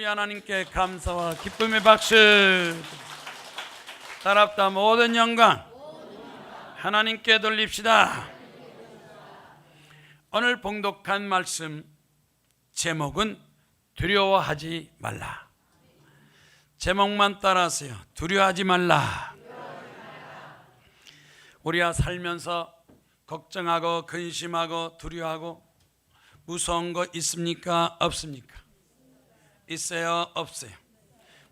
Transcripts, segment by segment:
하나님께 감사와 기쁨의 박수. 따랍다 모든 영광 하나님께 돌립시다. 오늘 봉독한 말씀 제목은 두려워하지 말라. 제목만 따라하세요. 두려워하지 말라. 우리가 살면서 걱정하고 근심하고 두려워하고 무서운 거 있습니까? 없습니까? 있어요? 없어요?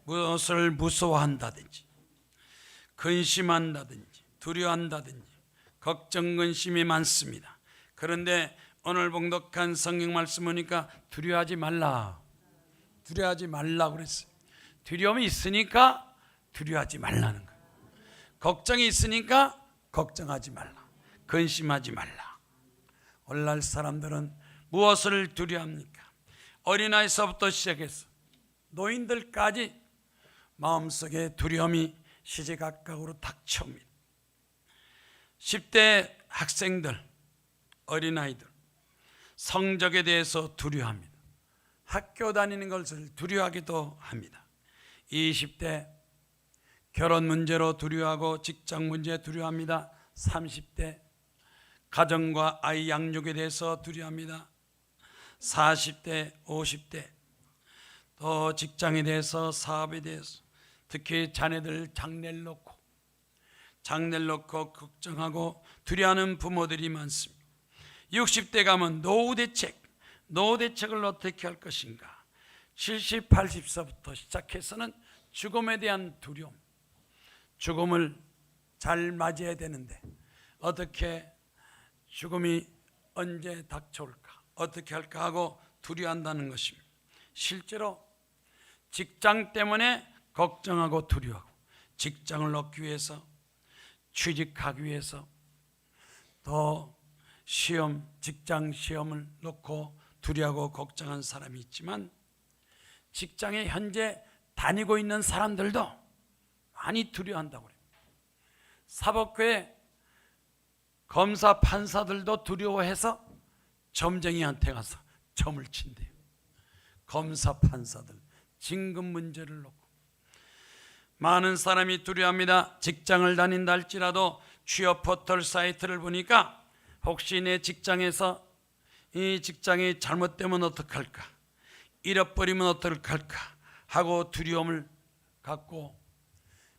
무엇을 무서워한다든지 근심한다든지 두려워한다든지 걱정 근심이 많습니다. 그런데 오늘 봉독한 성경 말씀 보니까 두려워하지 말라. 두려워하지 말라 그랬어요. 두려움이 있으니까 두려워하지 말라는 거예요. 걱정이 있으니까 걱정하지 말라. 근심하지 말라. 오늘날 사람들은 무엇을 두려워합니까? 어린아이서부터 시작해서 노인들까지 마음속에 두려움이 시시각각으로 닥쳐옵니다. 10대 학생들, 어린아이들 성적에 대해서 두려워합니다. 학교 다니는 것을 두려워하기도 합니다. 20대 결혼 문제로 두려워하고 직장 문제 두려워합니다. 30대 가정과 아이 양육에 대해서 두려워합니다. 40대, 50대 또 직장에 대해서 사업에 대해서 특히 자녀들 장래를 놓고 걱정하고 두려워하는 부모들이 많습니다. 60대 가면 노후 대책을 어떻게 할 것인가. 70, 80세부터 시작해서는 죽음에 대한 두려움, 죽음을 잘 맞이해야 되는데 어떻게 죽음이 언제 닥쳐올까, 어떻게 할까 하고 두려워한다는 것입니다. 실제로 직장 때문에 걱정하고 두려워하고 직장을 얻기 위해서 취직하기 위해서 또 직장 시험을 놓고 두려워하고 걱정한 사람이 있지만 직장에 현재 다니고 있는 사람들도 많이 두려워한다고 그래요. 사법부의 검사 판사들도 두려워해서 점쟁이한테 가서 점을 친대요. 검사 판사들 진급 문제를 놓고 많은 사람이 두려워합니다. 직장을 다닌다 할지라도 취업 포털 사이트를 보니까 혹시 내 직장에서 이 직장이 잘못되면 어떡할까, 잃어버리면 어떡할까 하고 두려움을 갖고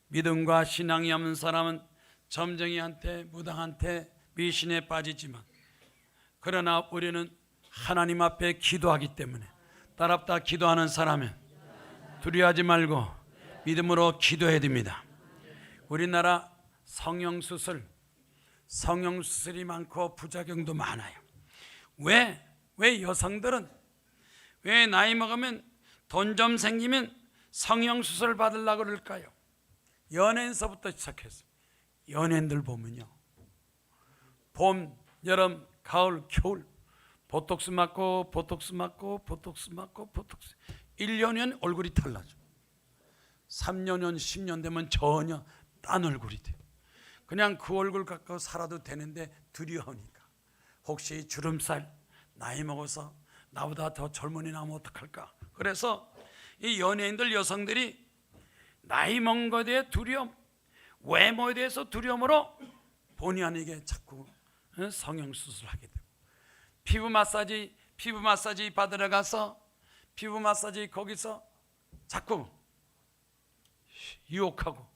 믿음과 신앙이 없는 사람은 점쟁이한테 무당한테 미신에 빠지지만 그러나 우리는 하나님 앞에 기도하기 때문에 따랍다 기도하는 사람은 두려워하지 말고 믿음으로 기도해야 됩니다. 우리나라 성형수술이 많고 부작용도 많아요. 왜 여성들은 왜 나이 먹으면 돈 좀 생기면 성형수술 받으려고 그럴까요? 연예인서부터 시작해서 연예인들 보면요, 봄, 여름, 가을, 겨울 보톡스 맞고 1년이면 얼굴이 달라져. 3년, 10년 되면 전혀 딴 얼굴이 돼. 그냥 그 얼굴 갖고 살아도 되는데 두려우니까 혹시 주름살 나이 먹어서 나보다 더 젊은이 나면 어떡할까. 그래서 이 연예인들 여성들이 나이 먹은 것에 대해 두려움, 외모에 대해서 두려움으로 본의 아니게 자꾸 성형수술을 하게 되고 피부 마사지 받으러 가서 피부 마사지 거기서 자꾸 유혹하고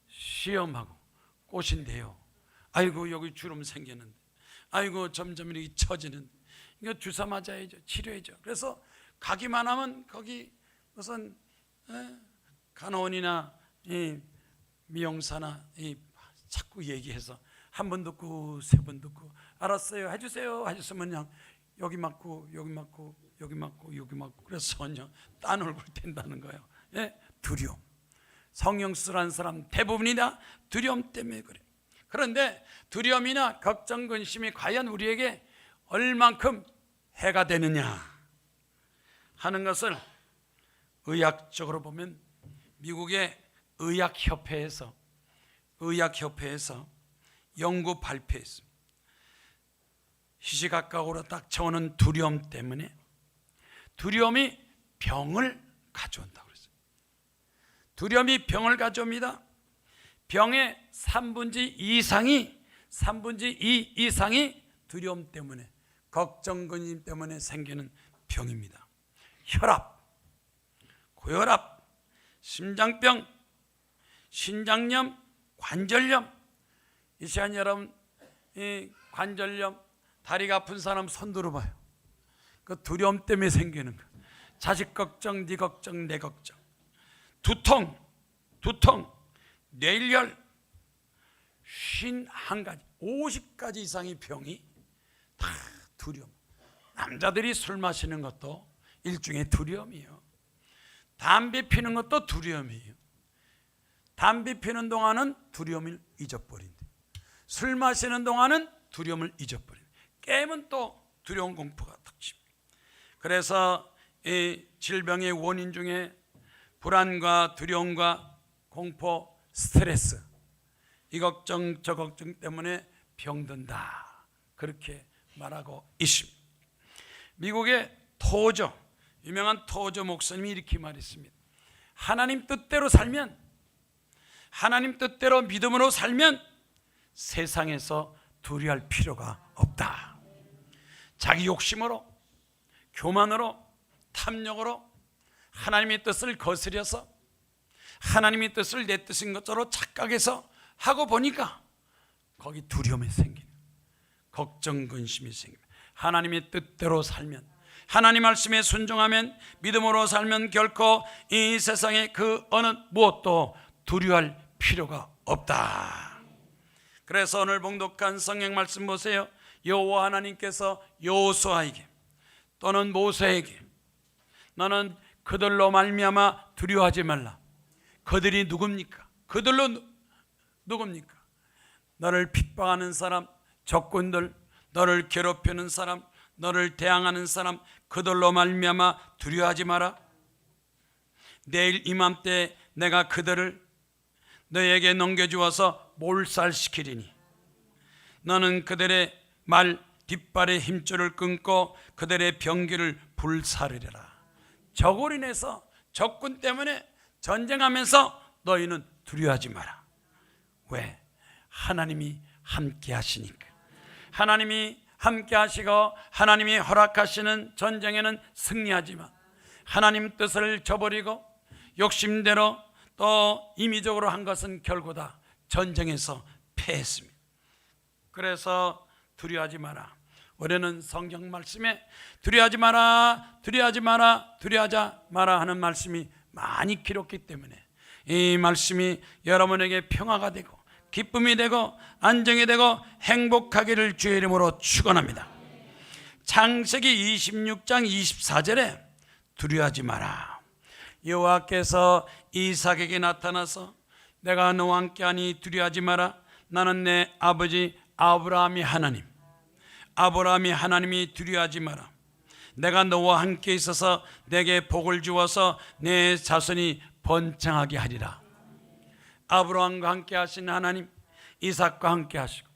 시험하고 꼬신대요. 아이고 여기 주름 생기는데, 아이고 점점 이렇게 처지는데 이거 주사 맞아야죠, 치료해야죠. 그래서 가기만 하면 거기 무슨 간호원이나 미용사나 자꾸 얘기해서 한 번 듣고 세 번 듣고 알았어요 해주세요 하셨으면 그냥 여기 맞고 그래서 그냥 딴 얼굴 된다는 거예요. 두려움. 성형수술한 사람 대부분이 다 두려움 때문에 그래. 그런데 두려움이나 걱정 근심이 과연 우리에게 얼만큼 해가 되느냐 하는 것을 의학적으로 보면 미국의 의학협회에서 연구 발표했습니다. 시시각각으로 닥쳐오는 두려움 때문에 두려움이 병을 가져옵니다. 가져온다고 그랬어요. 두려움이 병을 가져옵니다. 병의 3분의 2 이상이 두려움 때문에, 걱정, 근심 때문에 생기는 병입니다. 혈압, 고혈압, 심장병, 신장염, 관절염. 이 시간 여러분, 이 관절염, 다리가 아픈 사람 손 들어봐요. 그 두려움 때문에 생기는 거. 자식 걱정, 네 걱정, 내 걱정. 두통, 뇌일열, 51가지, 50가지 이상의 병이 다 두려움. 남자들이 술 마시는 것도 일종의 두려움이에요. 담배 피는 것도 두려움이에요. 담배 피는 동안은 두려움을 잊어버린대. 술 마시는 동안은 두려움을 잊어버린대. 게임은 또 두려운 공포가 닥칩니다. 그래서 이 질병의 원인 중에 불안과 두려움과 공포, 스트레스, 이 걱정 저 걱정 때문에 병든다, 그렇게 말하고 있습니다. 미국의 토저, 유명한 토저 목사님이 이렇게 말했습니다. 하나님 뜻대로 살면, 하나님 뜻대로 믿음으로 살면 세상에서 두려워할 필요가 없다. 자기 욕심으로, 교만으로, 탐욕으로 하나님의 뜻을 거스려서 하나님의 뜻을 내 뜻인 것처럼 착각해서 하고 보니까 거기 두려움이 생기는, 걱정, 근심이 생깁니다. 하나님의 뜻대로 살면, 하나님 말씀에 순종하면, 믿음으로 살면 결코 이 세상에 그 어느 무엇도 두려워할 필요가 없다. 그래서 오늘 봉독한 성경 말씀 보세요. 여호와 하나님께서 여호수아에게 또는 모세에게 너는 그들로 말미암아 두려워하지 말라. 그들이 누굽니까? 그들로 누굽니까? 너를 핍박하는 사람, 적군들, 너를 괴롭히는 사람, 너를 대항하는 사람, 그들로 말미암아 두려워하지 마라. 내일 이맘때 내가 그들을 너에게 넘겨주어서 몰살시키리니 너는 그들의 말 뒷발의 힘줄을 끊고 그들의 병기를 불사르리라. 적으로 인해서, 적군 때문에 전쟁하면서 너희는 두려워하지 마라. 왜? 하나님이 함께 하시니까. 하나님이 함께 하시고 하나님이 허락하시는 전쟁에는 승리하지만 하나님 뜻을 저버리고 욕심대로 또 임의적으로 한 것은 결국 다 전쟁에서 패했습니다. 그래서 두려워하지 마라. 우리는 성경 말씀에 두려워하지 마라, 두려워하지 마라, 두려워하지 마라 하는 말씀이 많이 기록했기 때문에 이 말씀이 여러분에게 평화가 되고 기쁨이 되고 안정이 되고 행복하기를 주의 이름으로 축원합니다. 창세기 26장 24절에 두려워하지 마라. 여호와께서 이삭에게 나타나서 내가 너와 함께하니 두려워하지 마라. 나는 내 아버지 아브라함이 하나님, 아브라함이 하나님이 두려워하지 마라. 내가 너와 함께 있어서 내게 복을 주어서 내 자손이 번창하게 하리라. 아브라함과 함께 하신 하나님, 이삭과 함께 하시고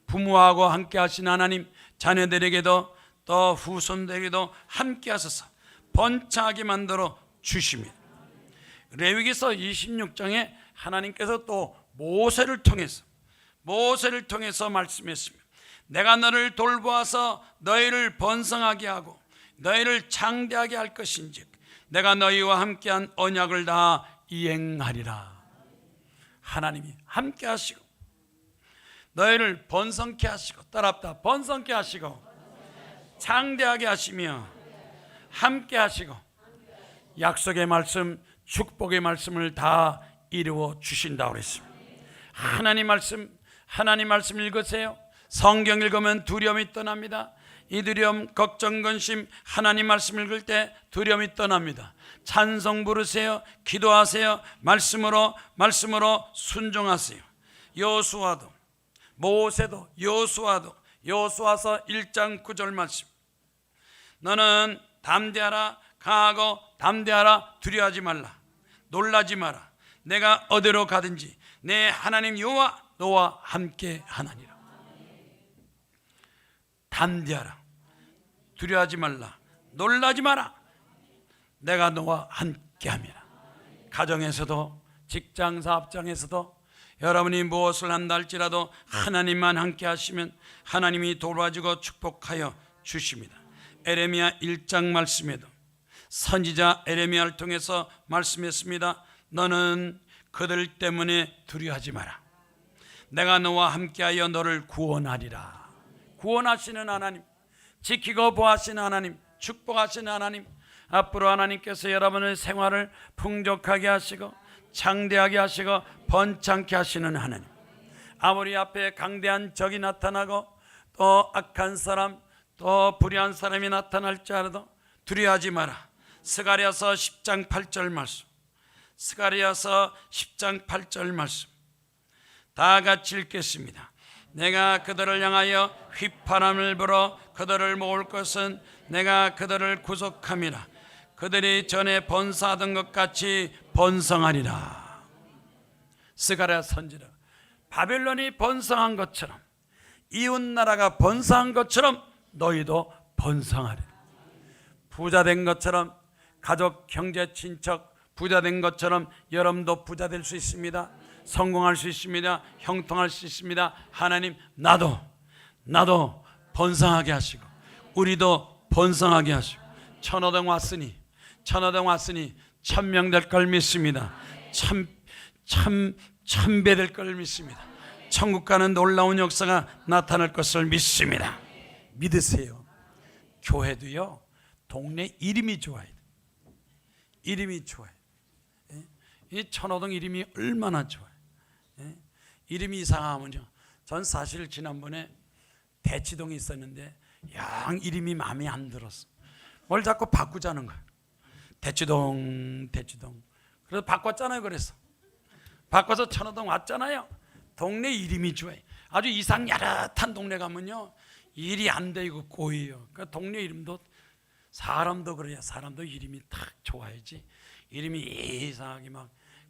부모하고 함께 하신 하나님, 자녀들에게도 또 후손들에게도 함께 하셔서 번창하게 만들어 주십니다. 레위기서 26장에 하나님께서 또 모세를 통해서 말씀했습니다. 내가 너를 돌보아서 너희를 번성하게 하고 너희를 장대하게 할 것인즉 내가 너희와 함께한 언약을 다 이행하리라. 하나님이 함께 하시고 너희를 번성케 하시고, 따라합다, 번성케 하시고 장대하게 하시며 함께 하시고 약속의 말씀, 축복의 말씀을 다 이루어 주신다고 그랬습니다. 하나님 말씀 읽으세요. 성경 읽으면 두려움이 떠납니다. 이 두려움, 걱정, 근심, 하나님 말씀 읽을 때 두려움이 떠납니다. 찬송 부르세요. 기도하세요. 말씀으로 순종하세요. 여호수아도, 모세도, 여호수아서 1장 9절 말씀. 너는 담대하라, 강하고 담대하라, 두려워하지 말라, 놀라지 마라. 내가 어디로 가든지 내 하나님 여호와 너와 함께 하나니라. 담대하라, 두려워하지 말라, 놀라지 마라. 내가 너와 있게 합니다. 가정에서도 직장 사업장에서도 여러분이 무엇을 한다 할지라도 하나님만 함께 하시면 하나님이 도와주고 축복하여 주십니다. 에레미야 1장 말씀에도 선지자 에레미야를 통해서 말씀했습니다. 너는 그들 때문에 두려워하지 마라. 내가 너와 함께하여 너를 구원하리라. 구원하시는 하나님, 지키고 보호하시는 하나님, 축복하시는 하나님, 앞으로 하나님께서 여러분의 생활을 풍족하게 하시고 창대하게 하시고 번창케 하시는 하나님, 아무리 앞에 강대한 적이 나타나고 또 악한 사람 또 불의한 사람이 나타날지라도 두려워하지 마라. 스가랴서 10장 8절 말씀, 스가랴서 10장 8절 말씀 다 같이 읽겠습니다. 내가 그들을 향하여 휘파람을 불어 그들을 모을 것은 내가 그들을 구속함이라. 그들이 전에 번성하던 것 같이 번성하리라. 스가랴 선지자, 바벨론이 번성한 것처럼, 이웃나라가 번성한 것처럼 너희도 번성하리라. 부자된 것처럼, 가족, 경제, 친척 부자된 것처럼 여러분도 부자될 수 있습니다. 성공할 수 있습니다. 형통할 수 있습니다. 하나님, 나도 번성하게 하시고 우리도 번성하게 하시고 천호동 왔으니 1000명 될 걸 믿습니다. 천배 될 걸 믿습니다. 천국 가는 놀라운 역사가 나타날 것을 믿습니다. 믿으세요. 교회도요, 동네 이름이 좋아야 돼. 이름이 좋아요. 이 천호동 이름이 얼마나 좋아요. 이름이 이상하면요, 전 사실 지난번에 대치동에 있었는데 영 이름이 마음에 안 들었어. 뭘 자꾸 바꾸자는 거야. 대치동. 그래서 바꿨잖아요. 그래서 바꿔서 천호동 왔잖아요. 동네 이름이 좋아요. 아주 이상 야릇한 동네 가면요, 일이 안 되고 꼬여요. 그 동네 이름도, 사람도 그래요. 사람도 이름이 딱 좋아야지. 이름이 이상하게 막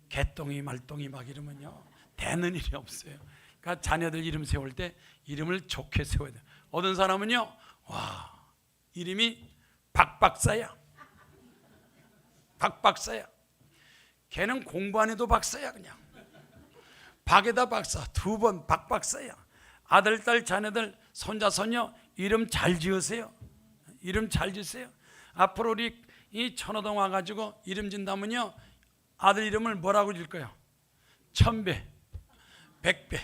개똥이 말똥이 막 이러면요, 되는 일이 없어요. 그러니까 자녀들 이름 세울 때 이름을 좋게 세워야 돼요. 어떤 사람은요, 와, 이름이 박박사야. 걔는 공부 안 해도 박사야. 그냥 박에다 박사, 2번 박박사야. 아들, 딸, 자녀들, 손자, 손녀 이름 잘 지으세요. 이름 잘 지으세요. 앞으로 우리 이 천호동 와가지고 이름 진다면요, 아들 이름을 뭐라고 지을까요? 1000배, 100배.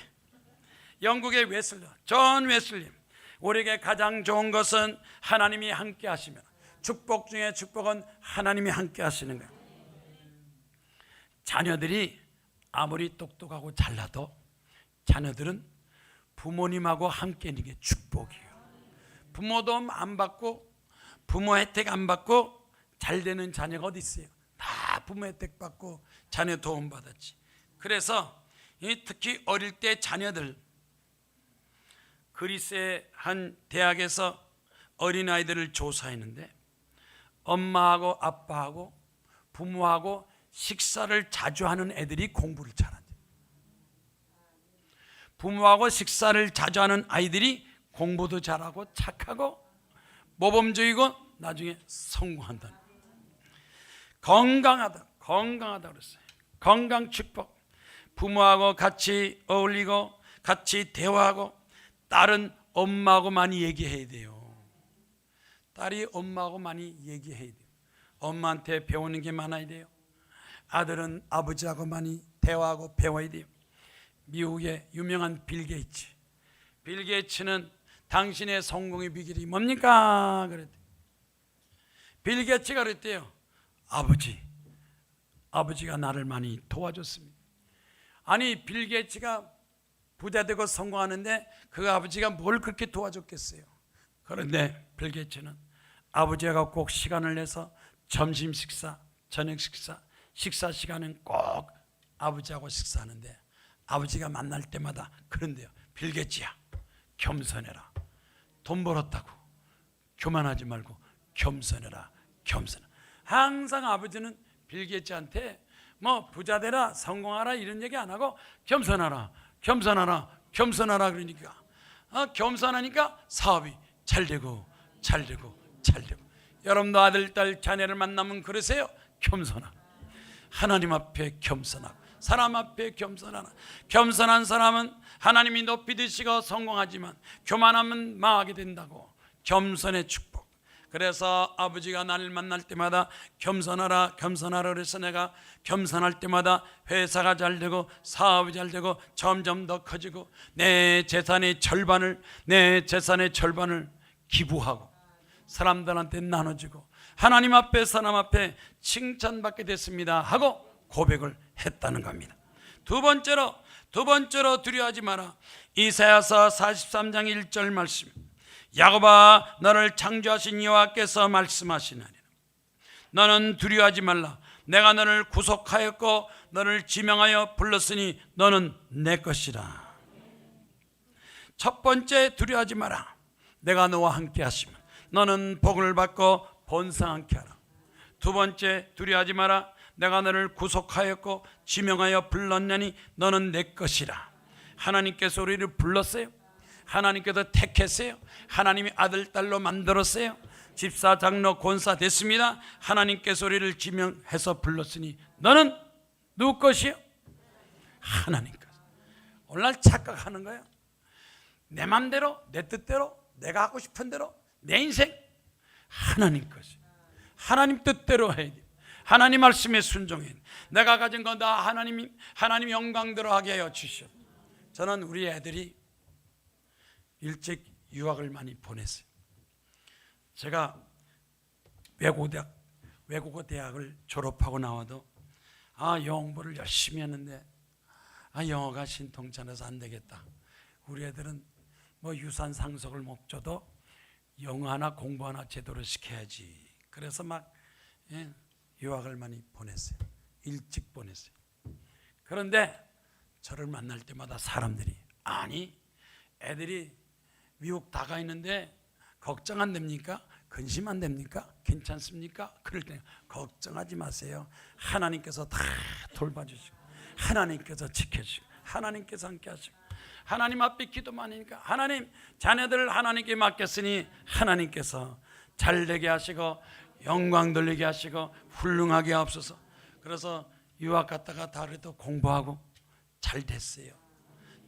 영국의 웨슬리, 존 웨슬리, 우리에게 가장 좋은 것은 하나님이 함께 하시면, 축복 중에 축복은 하나님이 함께 하시는 거예요. 자녀들이 아무리 똑똑하고 잘나도 자녀들은 부모님하고 함께 있는 게 축복이에요. 부모 도움 안 받고, 부모 혜택 안 받고 잘 되는 자녀가 어디 있어요? 다 부모 혜택 받고 자녀 도움 받았지. 그래서 특히 어릴 때 자녀들, 그리스의 한 대학에서 어린아이들을 조사했는데 엄마하고 아빠하고 부모하고 식사를 자주 하는 애들이 공부를 잘한대. 부모하고 식사를 자주 하는 아이들이 공부도 잘하고 착하고 모범적이고 나중에 성공한다. 건강하다 그랬어요. 건강 축복. 부모하고 같이 어울리고 같이 대화하고, 딸은 엄마하고 많이 얘기해야 돼요. 딸이 엄마하고 많이 얘기해야 돼요. 엄마한테 배우는 게 많아야 돼요. 아들은 아버지하고 많이 대화하고 배워야 돼요. 미국의 유명한 빌 게이츠, 빌 게이츠는 당신의 성공의 비결이 뭡니까? 그랬대요. 빌 게이츠가 그랬대요. 아버지가 나를 많이 도와줬습니다. 아니, 빌 게이츠가 부자 되고 성공하는데 그 아버지가 뭘 그렇게 도와줬겠어요? 그런데 빌 게이츠는 아버지가 꼭 시간을 내서 점심 식사, 저녁 식사 시간은 꼭 아버지하고 식사하는데 아버지가 만날 때마다 그런데요, 빌 게이츠야, 겸손해라. 돈 벌었다고 교만하지 말고 겸손해라. 항상 아버지는 빌 게이츠한테 뭐 부자 되라, 성공하라 이런 얘기 안 하고 겸손하라 그러니까 겸손하니까 사업이 잘 되고. 여러분도 아들, 딸, 자녀를 만나면 그러세요. 겸손하라. 하나님 앞에 겸손하고 사람 앞에 겸손하나. 겸손한 사람은 하나님이 높이 드시고 성공하지만 교만하면 망하게 된다고. 겸손의 축복. 그래서 아버지가 나를 만날 때마다 겸손하라 겸손하라 그래서 내가 겸손할 때마다 회사가 잘 되고 사업이 잘 되고 점점 더 커지고 내 재산의 절반을 기부하고 사람들한테 나눠주고 하나님 앞에 사람 앞에 칭찬받게 됐습니다 하고 고백을 했다는 겁니다. 두 번째로 두려워하지 마라. 이사야서 43장 1절 말씀. 야곱아 너를 창조하신 여호와께서 말씀하시나니 너는 두려워하지 말라. 내가 너를 구속하였고 너를 지명하여 불렀으니 너는 내 것이라. 첫 번째, 두려워하지 마라. 내가 너와 함께 하시면 너는 복을 받고 번성하게 하라. 두 번째, 두려워하지 마라. 내가 너를 구속하였고 지명하여 불렀느니 너는 내 것이라. 하나님께서 우리를 불렀어요. 하나님께서 택했어요. 하나님이 아들 딸로 만들었어요. 집사 장로 권사 됐습니다. 하나님께서 우리를 지명해서 불렀으니 너는 누구 것이요? 하나님 것. 오늘날 착각하는 거예요. 내 맘대로 내 뜻대로 내가 하고 싶은 대로 내 인생. 하나님 것이 하나님 뜻대로 해야 돼. 하나님 말씀에 순종해. 내가 가진 건 다 하나님 영광대로 하게 하여 주시오. 저는 우리 애들이 일찍 유학을 많이 보냈어요. 제가 외국어 대학을 졸업하고 나와도 영어 공부를 열심히 했는데 영어가 신통찮아서 안 되겠다. 우리 애들은 뭐 유산 상속을 못 줘도 영어 하나 공부 하나 제대로 시켜야지. 그래서 막 유학을 많이 보냈어요. 일찍 보냈어요. 그런데 저를 만날 때마다 사람들이 아니 애들이 미국 다 가 있는데 걱정 안 됩니까? 근심 안 됩니까? 괜찮습니까? 그럴 때 걱정하지 마세요. 하나님께서 다 돌봐주시고 하나님께서 지켜주시고 하나님께서 함께 하시고 하나님 앞에 기도 많이 하니까 하나님 자녀들을 하나님께 맡겼으니 하나님께서 잘되게 하시고 영광 돌리게 하시고 훌륭하게 하옵소서. 그래서 유학 갔다가 다 그래도 공부하고 잘 됐어요.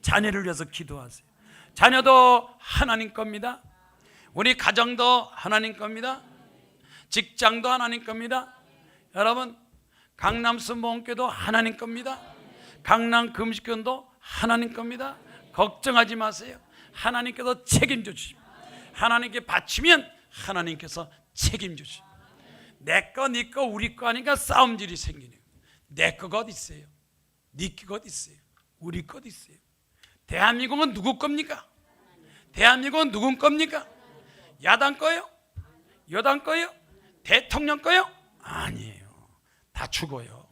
자녀를 위해서 기도하세요. 자녀도 하나님 겁니다. 우리 가정도 하나님 겁니다. 직장도 하나님 겁니다. 여러분 강남 순복음교도 하나님 겁니다. 강남 금식교도 하나님 겁니다. 걱정하지 마세요. 하나님께서 책임져 주십니다. 하나님께 바치면 하나님께서 책임져 주십니다. 내 거, 네 거, 우리 거 하니까 싸움질이 생기네요. 내 거가 어디 있어요? 네 거가 어디 있어요? 우리 거 어디 있어요? 대한민국은 누구 겁니까? 대한민국은 누군 겁니까? 야당 거요? 여당 거요? 대통령 거요? 아니에요. 다 죽어요.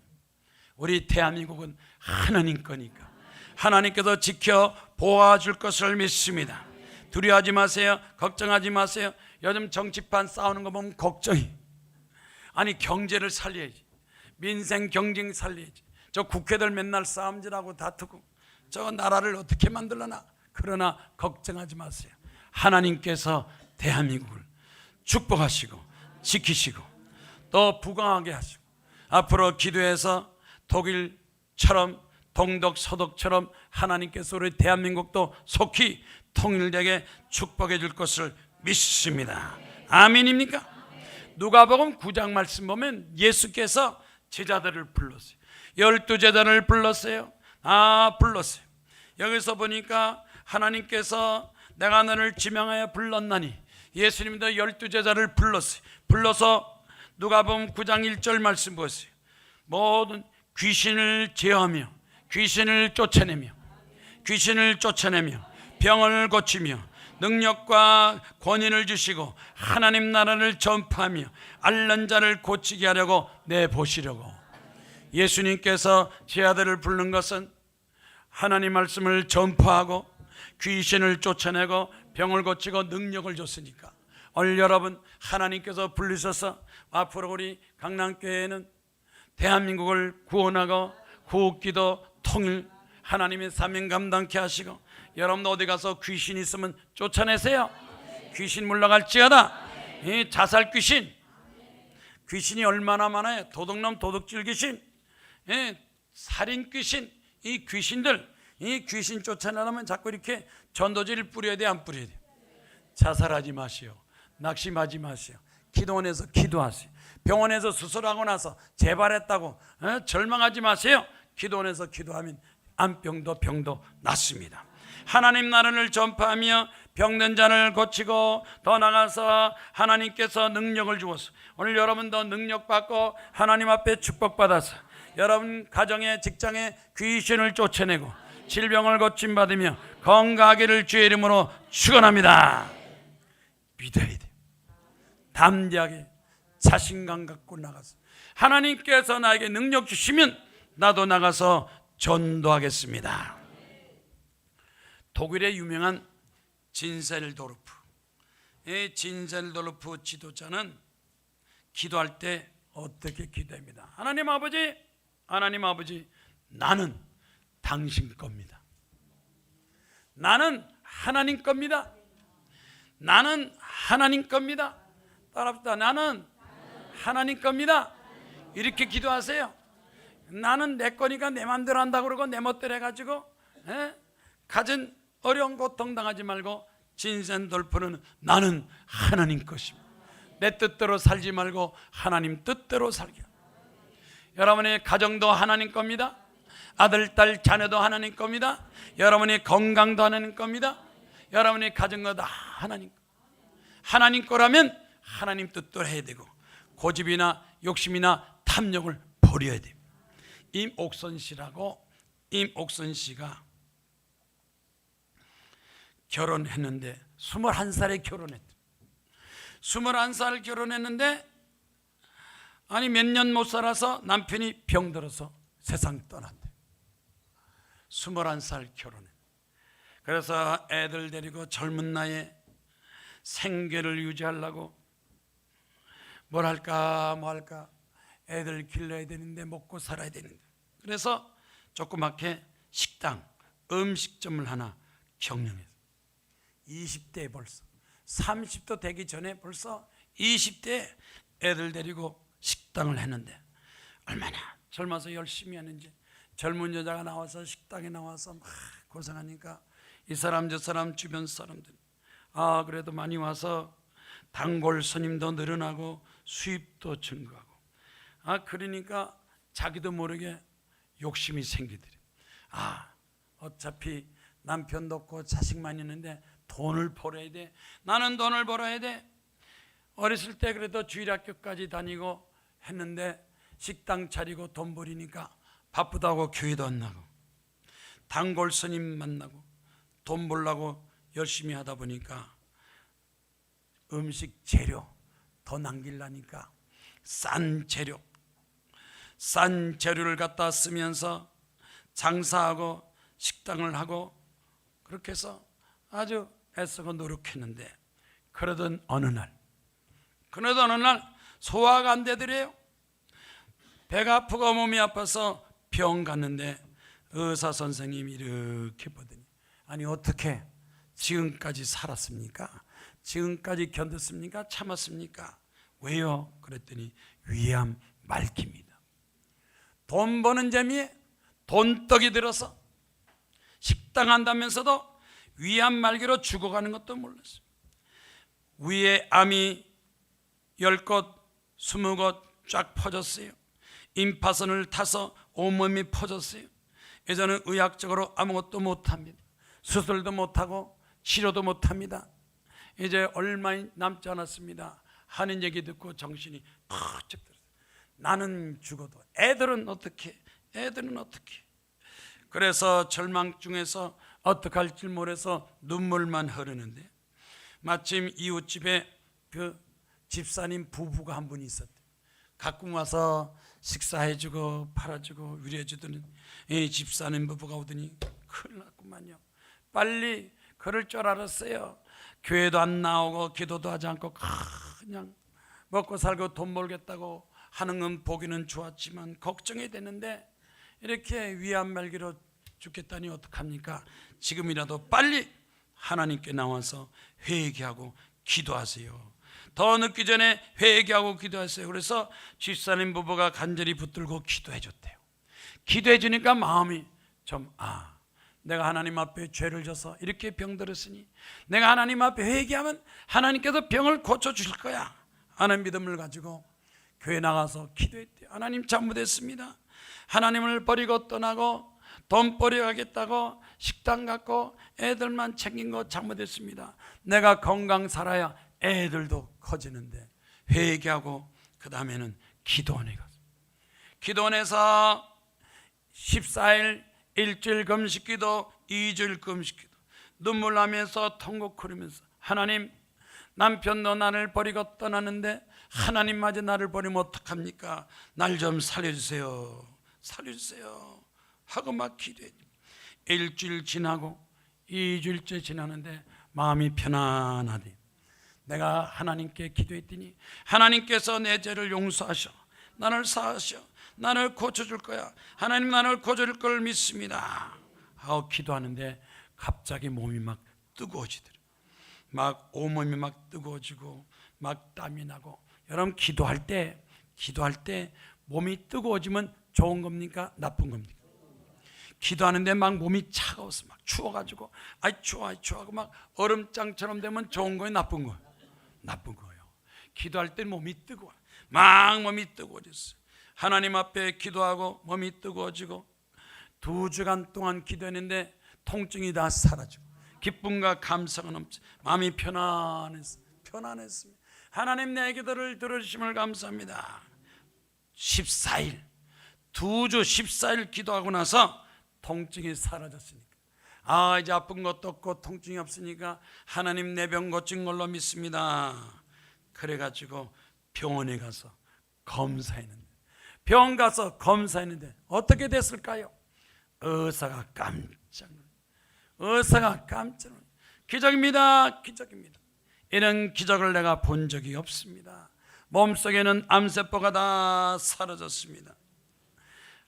우리 대한민국은 하나님 거니까 하나님께서 지켜 보호해줄 것을 믿습니다. 두려워하지 마세요. 걱정하지 마세요. 요즘 정치판 싸우는 거 보면 걱정이. 아니 경제를 살려야지. 민생 경쟁 살려야지. 저 국회들 맨날 싸움질하고 다투고 저 나라를 어떻게 만들려나. 그러나 걱정하지 마세요. 하나님께서 대한민국을 축복하시고 지키시고 또 부강하게 하시고 앞으로 기도해서 독일처럼 동독 서독처럼 하나님께서 우리 대한민국도 속히 통일되게 축복해 줄 것을 믿습니다. 아멘입니까? 누가복음 9장 말씀 보면 예수께서 제자들을 불렀어요. 12제자를 불렀어요. 불렀어요. 여기서 보니까 하나님께서 내가 너를 지명하여 불렀나니 예수님도 12제자를 불렀어요. 불러서 누가복음 9장 1절 말씀 보세요. 모든 귀신을 제어하며 귀신을 쫓아내며 병을 고치며 능력과 권위를 주시고 하나님 나라를 전파하며 앓는 자를 고치게 하려고 내보시려고. 예수님께서 제 아들을 부른 것은 하나님 말씀을 전파하고 귀신을 쫓아내고 병을 고치고 능력을 줬으니까 오늘 여러분 하나님께서 부르셔서 앞으로 우리 강남교회에는 대한민국을 구원하고 구국기도 통일 하나님의 사명 감당케 하시고 여러분 어디 가서 귀신 있으면 쫓아내세요. 귀신 물러갈지어다. 이 자살 귀신이 얼마나 많아요. 도둑놈 도둑질 귀신 살인 귀신, 이 귀신들, 이 귀신 쫓아내려면 자꾸 이렇게 전도지를 뿌려야 돼, 안 뿌려야 돼? 자살하지 마시오. 낙심하지 마시오. 기도원에서 기도하세요. 병원에서 수술하고 나서 재발했다고 절망하지 마세요. 기도원에서 기도하면 암병도 병도 낫습니다. 하나님 나라를 전파하며 병든 자를 고치고 더 나아가서 하나님께서 능력을 주어서 오늘 여러분도 능력 받고 하나님 앞에 축복받아서 여러분 가정에 직장에 귀신을 쫓아내고 질병을 고침받으며 건강하기를 주의 이름으로 축원합니다. 믿어야 돼. 담대하게 자신감 갖고 나가서 하나님께서 나에게 능력 주시면 나도 나가서 전도하겠습니다. 독일의 유명한 진셀도르프, 이 진셀도르프 지도자는 기도할 때 어떻게 기도합니다. 하나님 아버지, 하나님 아버지, 나는 당신 겁니다. 나는 하나님 겁니다. 나는 하나님 겁니다. 따라합시다. 나는 하나님 겁니다. 이렇게 기도하세요. 나는 내 거니까 내 맘대로 한다고 그러고 내 멋대로 해가지고 가진 어려운 고통 당하지 말고 진센돌프는 나는 하나님 것입니다. 내 뜻대로 살지 말고 하나님 뜻대로 살게. 여러분의 가정도 하나님 겁니다. 아들, 딸, 자녀도 하나님 겁니다. 여러분의 건강도 하나님 겁니다. 여러분의 가정도 다 하나님 거. 하나님 거라면 하나님 뜻대로 해야 되고 고집이나 욕심이나 탐욕을 버려야 됩니다. 임옥선 씨라고, 임옥선 씨가 결혼했는데 21살에 결혼했대. 21살 결혼했는데 아니 몇 년 못 살아서 남편이 병들어서 세상 떠났대. 21살 결혼해. 그래서 애들 데리고 젊은 나이에 생계를 유지하려고 뭘 할까 뭐 할까, 애들 길러야 되는데 먹고 살아야 되는데, 그래서 조그맣게 식당, 음식점을 하나 경영했어. 20대에 벌써 30도 되기 전에 벌써 20대에 애들 데리고 식당을 했는데 얼마나 젊어서 열심히 하는지. 젊은 여자가 나와서 식당에 나와서 막 고생하니까 이 사람 저 사람 주변 사람들 그래도 많이 와서 단골 손님도 늘어나고 수입도 증가하고 그러니까 자기도 모르게 욕심이 생기더래. 어차피 남편도 없고 자식만 있는데 돈을 벌어야 돼. 나는 돈을 벌어야 돼. 어렸을 때 그래도 주일학교까지 다니고 했는데 식당 차리고 돈 벌이니까 바쁘다고 교회도 안 나고 단골 스님 만나고 돈 벌려고 열심히 하다 보니까 음식 재료 더 남기려니까 싼 재료를 갖다 쓰면서 장사하고 식당을 하고 그렇게 해서 아주 애쓰고 노력했는데 그러던 어느 날 소화가 안 되더래요. 배가 아프고 몸이 아파서 병 갔는데 의사 선생님이 이렇게 보더니 아니 어떻게 지금까지 살았습니까? 지금까지 견뎠습니까? 참았습니까? 왜요? 그랬더니 위암 말기입니다. 돈 버는 재미에 돈떡이 들어서 식당 한다면서도 위암 말기로 죽어가는 것도 몰랐어요. 위에 암이 10곳 20곳 쫙 퍼졌어요. 임파선을 타서 온몸이 퍼졌어요. 예전에 의학적으로 아무것도 못합니다. 수술도 못하고 치료도 못합니다. 이제 얼마 남지 않았습니다. 하는 얘기 듣고 정신이 퍽쩍 들었어요. 나는 죽어도 애들은 어떻게? 그래서 절망 중에서 어떻게 할지 모르서 눈물만 흐르는데 마침 이웃집에 그 집사님 부부가 한 분이 있었대. 가끔 와서 식사해주고 팔아주고 위로해주더니 이 집사님 부부가 오더니 큰일 났구만요. 빨리 그럴 줄 알았어요. 교회도 안 나오고 기도도 하지 않고 그냥 먹고 살고 돈 벌겠다고 하는 건 보기는 좋았지만 걱정이 되는데 이렇게 위암 말기로 죽겠다니 어떡합니까? 지금이라도 빨리 하나님께 나와서 회개하고 기도하세요. 더 늦기 전에 회개하고 기도하세요. 그래서 집사님 부부가 간절히 붙들고 기도해 줬대요. 기도해 주니까 마음이 좀 내가 하나님 앞에 죄를 져서 이렇게 병들었으니 내가 하나님 앞에 회개하면 하나님께서 병을 고쳐주실 거야 하는 믿음을 가지고 교회 나가서 기도했대요. 하나님 잘못했습니다. 하나님을 버리고 떠나고 돈 버려가겠다고 식당 갖고 애들만 챙긴 거 잘못했습니다. 내가 건강 살아야 애들도 커지는데 회개하고 그 다음에는 기도원에 갔어요. 기도원에서 14일 일주일 금식기도 2주일 금식기도 눈물 나면서 통곡 흐르면서 하나님 남편도 나를 버리고 떠나는데 하나님마저 나를 버리면 어떡합니까? 날 좀 살려주세요 살려주세요 하고 막 기도했죠. 일주일 지나고 2주일째 지나는데 마음이 편안하대. 내가 하나님께 기도했더니 하나님께서 내 죄를 용서하셔 나를 사하셔 나를 고쳐줄 거야 하나님 나를 고쳐줄 걸 믿습니다 하고 기도하는데 갑자기 몸이 막 뜨거워지더라. 막 온몸이 막 뜨거워지고 막 땀이 나고. 여러분 기도할 때 몸이 뜨거워지면 좋은 겁니까? 나쁜 겁니까? 기도하는데 막 몸이 차가워서 막 추워가지고 추워 하고 막 얼음장처럼 되면 좋은 거예요? 나쁜 거예요? 나쁜 거예요. 기도할 때 몸이 뜨거워 막 몸이 뜨거워졌어요. 하나님 앞에 기도하고 몸이 뜨거워지고 2주간 동안 기도했는데 통증이 다 사라지고 기쁨과 감사가 넘치 마음이 편안했습니다. 하나님 내 기도를 들어주심을 감사합니다. 14일 2주 14일 기도하고 나서 통증이 사라졌으니까 이제 아픈 것도 없고 통증이 없으니까 하나님 내 병 고친 걸로 믿습니다. 그래가지고 병원에 가서 검사했는데 어떻게 됐을까요? 의사가 깜짝 놀랐어요. 기적입니다. 이런 기적을 내가 본 적이 없습니다. 몸속에는 암세포가 다 사라졌습니다.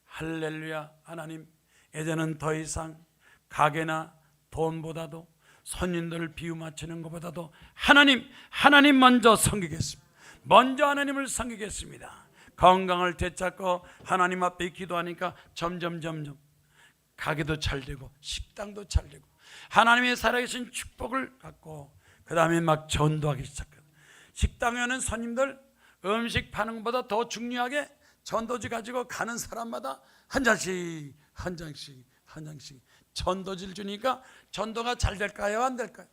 할렐루야. 하나님 이제는 더 이상 가게나 돈보다도 손님들을 비유 맞추는 것보다도 하나님 먼저 섬기겠습니다. 먼저 하나님을 섬기겠습니다. 건강을 되찾고 하나님 앞에 기도하니까 점점 가게도 잘 되고 식당도 잘 되고 하나님의 살아계신 축복을 갖고 그 다음에 막 전도하기 시작해요. 식당에 오는 손님들 음식 파는 것보다 더 중요하게 전도지 가지고 가는 사람마다 한 잔씩 전도지를 주니까 전도가 잘 될까요? 안 될까요?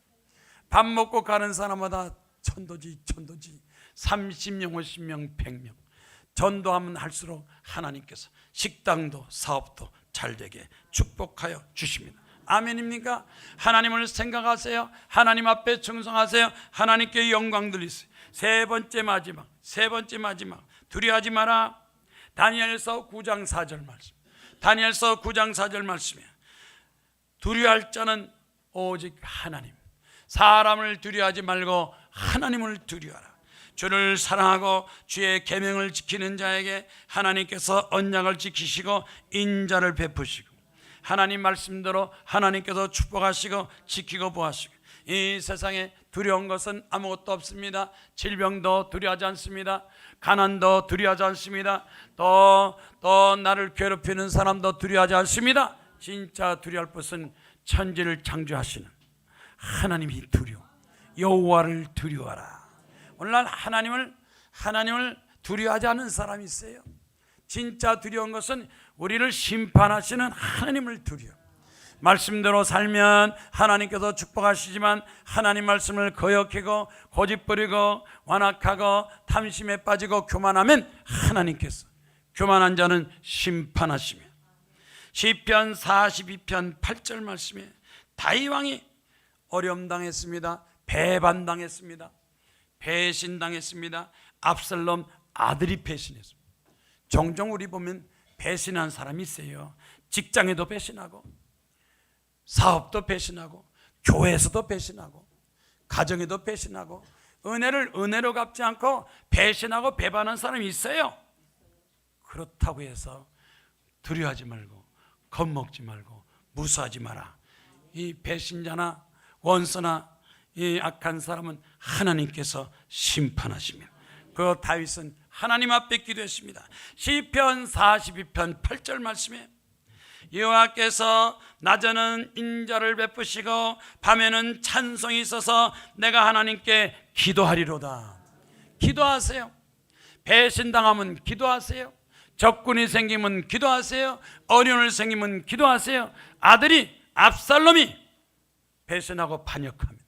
밥 먹고 가는 사람마다 전도지 30명, 50명, 100명 전도하면 할수록 하나님께서 식당도 사업도 잘 되게 축복하여 주십니다. 아멘입니까? 하나님을 생각하세요. 하나님 앞에 충성하세요. 하나님께 영광 돌리세요. 세 번째 마지막 두려워하지 마라. 다니엘서 9장 4절 말씀. 다니엘서 9장 4절 말씀이에요. 두려워할 자는 오직 하나님. 사람을 두려워하지 말고 하나님을 두려워하라. 주를 사랑하고 주의 계명을 지키는 자에게 하나님께서 언약을 지키시고 인자를 베푸시고 하나님 말씀대로 하나님께서 축복하시고 지키고 보하시고 이 세상에 두려운 것은 아무것도 없습니다. 질병도 두려워하지 않습니다. 가난도 두려워하지 않습니다. 또 나를 괴롭히는 사람도 두려워하지 않습니다. 진짜 두려워할 것은 천지를 창조하시는 하나님이 두려워. 여호와를 두려워하라. 오늘날 하나님을 두려워하지 않는 사람이 있어요. 진짜 두려운 것은 우리를 심판하시는 하나님을 두려워. 말씀대로 살면 하나님께서 축복하시지만 하나님 말씀을 거역하고 고집부리고 완악하고 탐심에 빠지고 교만하면 하나님께서 교만한 자는 심판하시며 시편 42편 8절 말씀에 다윗 왕이 어려움 당했습니다. 배반당했습니다. 배신당했습니다. 압살롬 아들이 배신했습니다. 종종 우리 보면 배신한 사람이 있어요. 직장에도 배신하고 사업도 배신하고 교회에서도 배신하고 가정에도 배신하고 은혜를 은혜로 갚지 않고 배신하고 배반한 사람이 있어요. 그렇다고 해서 두려워하지 말고 겁먹지 말고 무수하지 마라. 이 배신자나 원수나 이 악한 사람은 하나님께서 심판하시며 그 다윗은 하나님 앞에 기도했습니다. 시편 42편 8절 말씀에 여호와께서 낮에는 인자를 베푸시고 밤에는 찬송이 있어서 내가 하나님께 기도하리로다. 기도하세요. 배신당하면 기도하세요. 적군이 생기면 기도하세요. 어려움이 생기면 기도하세요. 아들이 압살롬이 배신하고 반역하면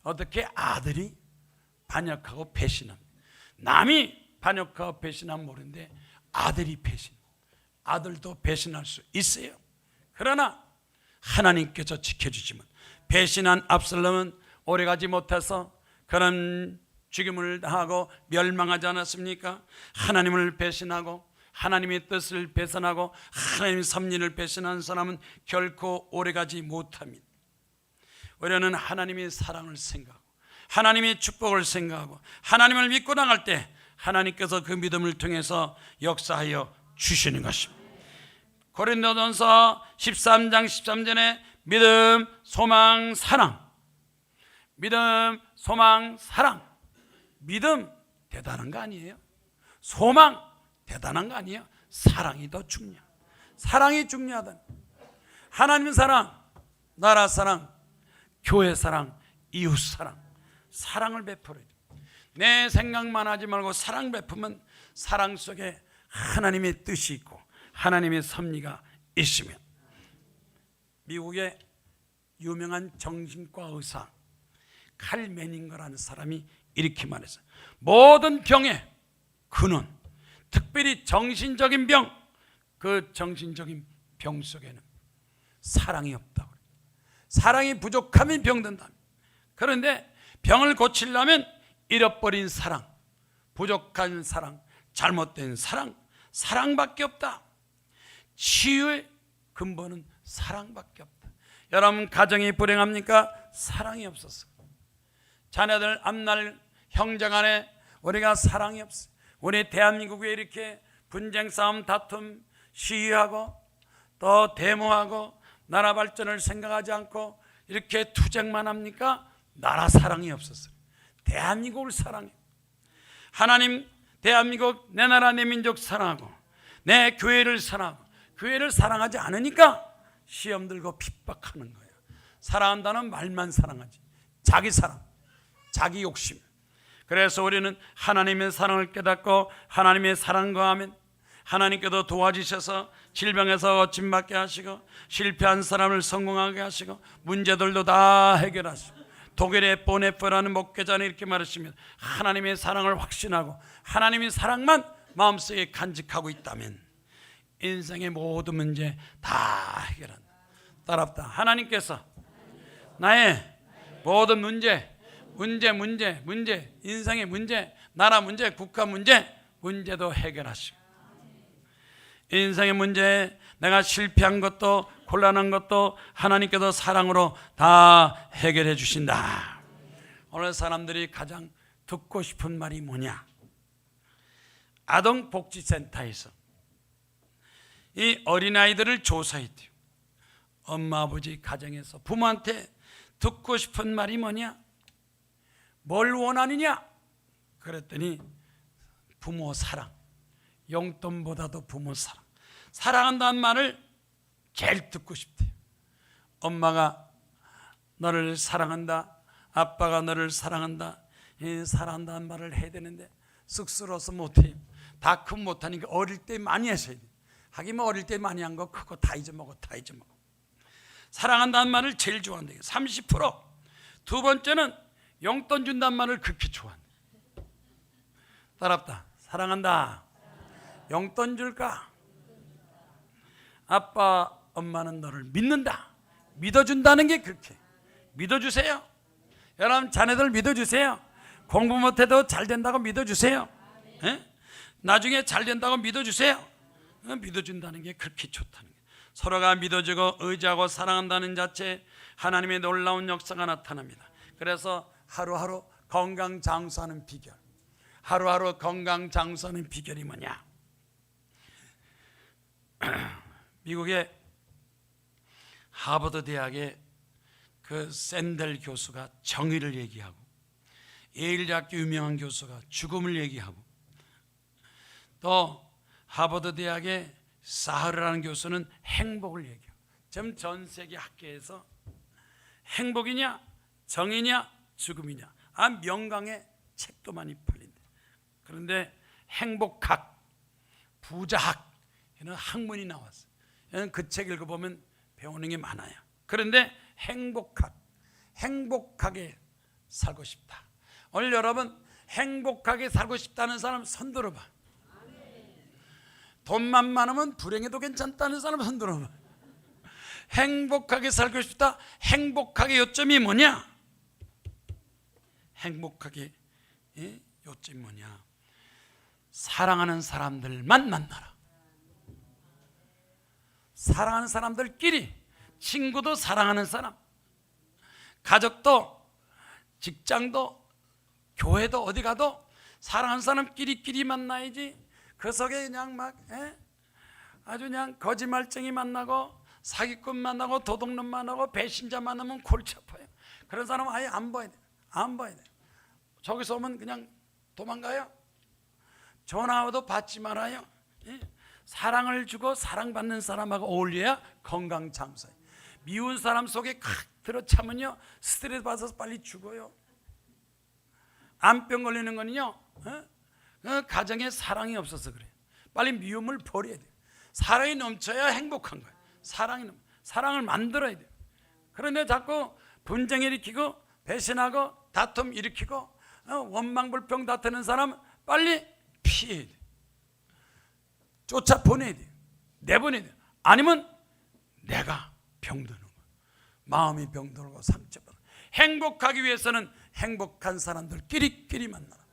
어떻게 아들이 반역하고 배신합니다. 남이 반역하고 배신하면 모르는데 아들이 배신, 아들도 배신할 수 있어요. 그러나 하나님께서 지켜주시면 배신한 압살롬은 오래가지 못해서 그런 죽임을 당하고 멸망하지 않았습니까? 하나님을 배신하고 하나님의 뜻을 배신하고 하나님의 섭리를 배신한 사람은 결코 오래가지 못합니다. 우리는 하나님의 사랑을 생각하고 하나님의 축복을 생각하고 하나님을 믿고 나갈 때 하나님께서 그 믿음을 통해서 역사하여 주시는 것입니다. 고린도전서 13장 13절에 믿음, 소망, 사랑. 믿음, 소망, 사랑. 믿음 대단한 거 아니에요? 소망 대단한 거 아니에요? 사랑이 더 중요해요. 사랑이 중요하다. 하나님 사랑, 나라 사랑, 교회 사랑, 이웃 사랑. 사랑을 베풀어야 돼. 내 생각만 하지 말고 사랑 베푸면 사랑 속에 하나님의 뜻이 있고 하나님의 섭리가 있으면. 미국의 유명한 정신과 의사 칼 매닝거라는 사람이 이렇게 말했어요. 모든 병의 근원, 특별히 정신적인 병, 그 정신적인 병 속에는 사랑이 없다고. 사랑이 부족하면 병든다. 그런데 병을 고치려면 잃어버린 사랑, 부족한 사랑, 잘못된 사랑, 사랑밖에 없다. 치유의 근본은 사랑밖에 없다. 여러분 가정이 불행합니까? 사랑이 없었어. 자녀들 앞날 형제간에 우리가 사랑이 없어. 우리 대한민국에 이렇게 분쟁 싸움 다툼 시위하고 또 데모하고 나라 발전을 생각하지 않고 이렇게 투쟁만 합니까? 나라 사랑이 없었어요. 대한민국을 사랑해. 하나님 대한민국 내 나라 내 민족 사랑하고 내 교회를 사랑하고 교회를 사랑하지 않으니까 시험 들고 핍박하는 거예요. 사랑한다는 말만 사랑하지 자기 사랑, 자기 욕심. 그래서 우리는 하나님의 사랑을 깨닫고 하나님의 사랑과 하면 하나님께도 도와주셔서 질병에서 고침받게 하시고 실패한 사람을 성공하게 하시고 문제들도 다 해결하시고 독일의 보네퍼라는 목회자는 이렇게 말했습니다. 하나님의 사랑을 확신하고 하나님의 사랑만 마음속에 간직하고 있다면 인생의 모든 문제 다 해결한다. 따랍다. 하나님께서 나의 모든 문제, 인생의 문제, 나라 문제, 국가 문제도 해결하시고 인생의 문제, 내가 실패한 것도 곤란한 것도 하나님께서 사랑으로 다 해결해 주신다. 오늘 사람들이 가장 듣고 싶은 말이 뭐냐? 아동복지센터에서 이 어린아이들을 조사했대요. 엄마 아버지 가정에서 부모한테 듣고 싶은 말이 뭐냐? 뭘 원하느냐? 그랬더니 부모 사랑, 용돈보다도 부모 사랑, 사랑한다는 말을 제일 듣고 싶대요. 엄마가 너를 사랑한다, 아빠가 너를 사랑한다, 사랑한다는 말을 해야 되는데 쑥스러워서 못해요. 다 큰 못하니까 어릴 때 많이 했어야 돼요. 하긴 뭐 어릴 때 많이 한 거 크고 다 잊어먹어. 사랑한다는 말을 제일 좋아한대요. 30%. 두 번째는 용돈 준다는 말을 극히 좋아한다. 따랍다. 사랑한다. 용돈 줄까? 아빠 엄마는 너를 믿는다. 믿어준다는 게 그렇게. 믿어주세요. 여러분 자녀들 믿어주세요. 공부 못해도 잘 된다고 믿어주세요. 에? 나중에 잘 된다고 믿어주세요. 믿어준다는 게 그렇게 좋다는 거예요. 서로가 믿어주고 의지하고 사랑한다는 자체에 하나님의 놀라운 역사가 나타납니다. 그래서 하루하루 건강 장수하는 비결, 하루하루 건강 장수하는 비결이 뭐냐? 미국의 하버드 대학의 그 샌델 교수가 정의를 얘기하고 예일 대학교 유명한 교수가 죽음을 얘기하고 또 하버드 대학의 사하르라는 교수는 행복을 얘기해요. 지금 전 세계 학계에서 행복이냐 정의냐 죽음이냐 명강의 책도 많이 팔린대. 그런데 행복학, 부자학 이런 학문이 나왔어요. 그 책 읽어보면 배우는 게 많아요. 그런데 행복하게 살고 싶다. 오늘 여러분 행복하게 살고 싶다는 사람 손 들어봐. 돈만 많으면 불행해도 괜찮다는 사람 손 들어봐. 행복하게 살고 싶다. 행복하게 요점이 뭐냐? 행복하게 요점이 뭐냐? 사랑하는 사람들만 만나라. 사랑하는 사람들끼리, 친구도 사랑하는 사람, 가족도, 직장도, 교회도 어디 가도 사랑하는 사람끼리 만나야지. 그 속에 그냥 아주 그냥 거짓말쟁이 만나고 사기꾼 만나고 도둑놈 만나고 배신자 만나면 골치 아파요. 그런 사람은 아예 안 봐야 돼. 안 봐야 돼. 저기서 오면 그냥 도망가요. 전화 와도 받지 말아요. 사랑을 주고 사랑받는 사람하고 어울려야 건강 장사예요. 미운 사람 속에 칵 들어차면요 스트레스 받아서 빨리 죽어요. 암병 걸리는 거는요 가정에 사랑이 없어서 그래요. 빨리 미움을 버려야 돼요. 사랑이 넘쳐야 행복한 거예요. 사랑을 만들어야 돼요. 그런데 자꾸 분쟁 일으키고 배신하고 다툼 일으키고 원망불평 다투는 사람 빨리 피해야 돼요. 쫓아 보내야 돼요. 내보내야 돼요. 아니면 내가 병드는 거예요. 마음이 병들고 상처받고. 행복하기 위해서는 행복한 사람들끼리 만나라.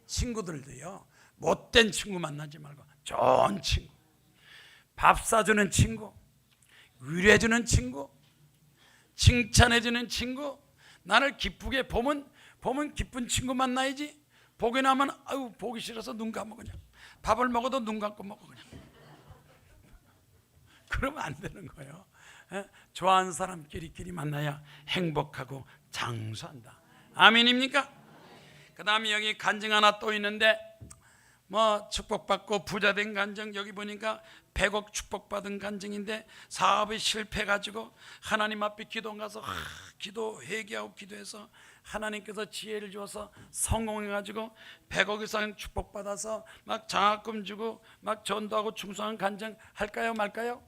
친구들도요 못된 친구 만나지 말고 좋은 친구, 밥 사주는 친구, 위로해주는 친구, 칭찬해주는 친구, 나를 기쁘게 보면 기쁜 친구 만나야지. 보기 나면 아유 보기 싫어서 눈 감고 그냥 밥을 먹어도 눈 감고 먹어 그냥. 그러면 안 되는 거예요. 좋아하는 사람끼리 만나야 행복하고 장수한다. 아멘입니까? 그 다음에 여기 간증 하나 또 있는데 축복받고 부자된 간증. 여기 보니까 100억 축복받은 간증인데 사업이 실패해가지고 하나님 앞에 기도 가서 회개하고 기도해서 하나님께서 지혜를 주어서 성공해가지고 100억 이상 축복받아서 막 장학금 주고 막 전도하고 충성한 간증 할까요 말까요?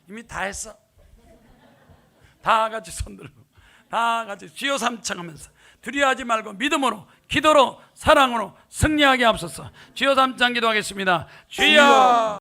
이미 다 했어. 다 같이 손들고 다 같이 주여 삼창하면서 두려워하지 말고 믿음으로 기도로 사랑으로 승리하게 하옵소서. 주여 삼창 기도하겠습니다. 주여